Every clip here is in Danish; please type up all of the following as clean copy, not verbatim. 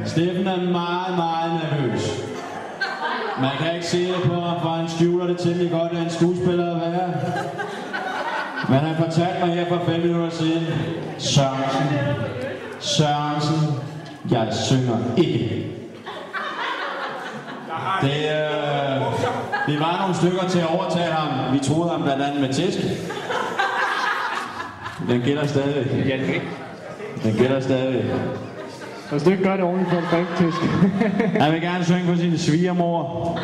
Steffen er meget, meget nervøs. Man kan ikke se det på ham, for han skjuler det temmelig godt, at en skuespiller at være. Men han fortalte mig her for 5 minutter siden, Sørensen, jeg synger ikke. Vi var nogle stykker til at overtale ham. Vi troede ham blandt andet med tæsk. Den gælder stadig. Den gælder stadig. Hvis du ikke gør det ordentligt for en banktæsk. Han vil gerne synge for sin svigermor.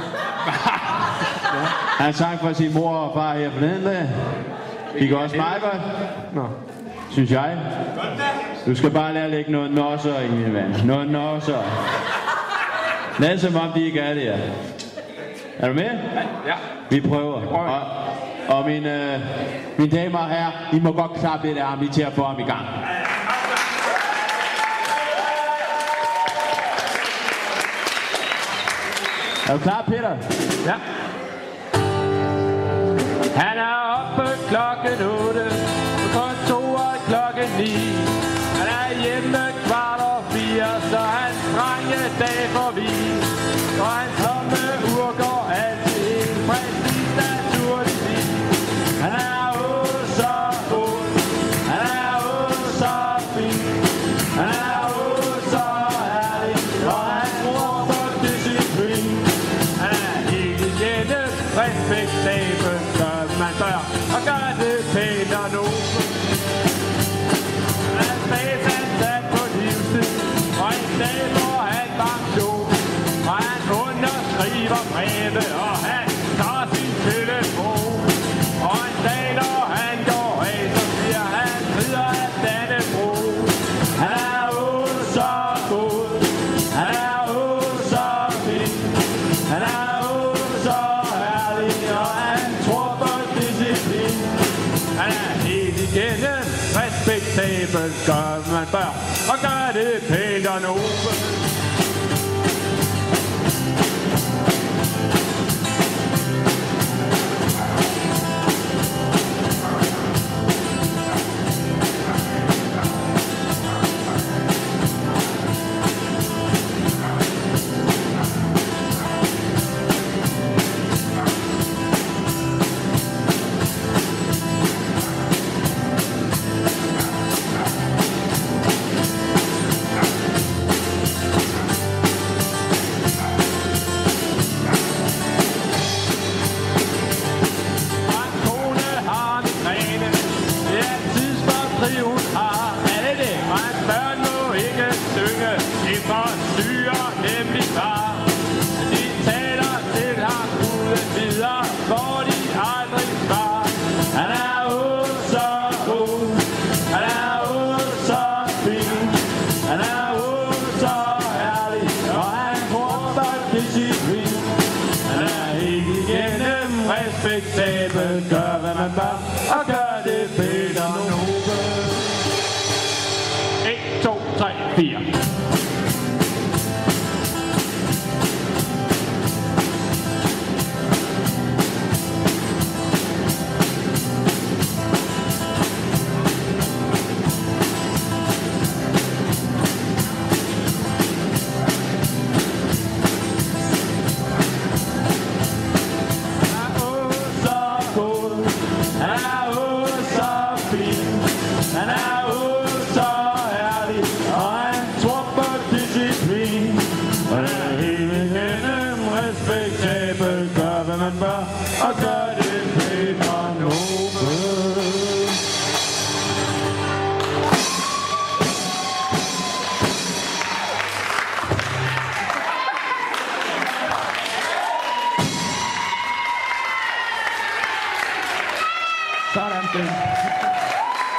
Han sang for sin mor og far her forleden dag. De går også meget godt. Nå. Synes jeg. Du skal bare lære at lægge noget nosser i, min ven. Noget nosser. Lad som om de ikke er det, ja. Er du med? Ja. Vi prøver. Og mine damer og herrer, I må godt klappe lidt af ham lige til at få ham i gang. Er du klar, Peter? Ja. Han er oppe klokken 8, på kontoret klokken 9. Han er hjemme 3:15, så han strenge dag forbi. Og hans tomme ur går altid helt præcis naturligvis. Han er så god, han er så fin, han er så herlig, og han tror på disciplin. Han er helt igennem respektabel, som man bør, og gør det pænt og nobelt. Han er statsansat på livstid, og en dag får han pension. Og han underskriver breve, og han tager sin telefon. Og en dag, når han går af, så bliver han ridder af Dannebro. Han er så god, han er så fin, han er så herlig, og han tror på disciplin. Han er helt igennem respektabel, gør man bør, og gør det pænt og nobelt. Respektabel, gør hvad man bør, og gør det pænt og nobelt. 1, 2, 3, 4. Og gør det pænt og nobelt. Sådan, Sten.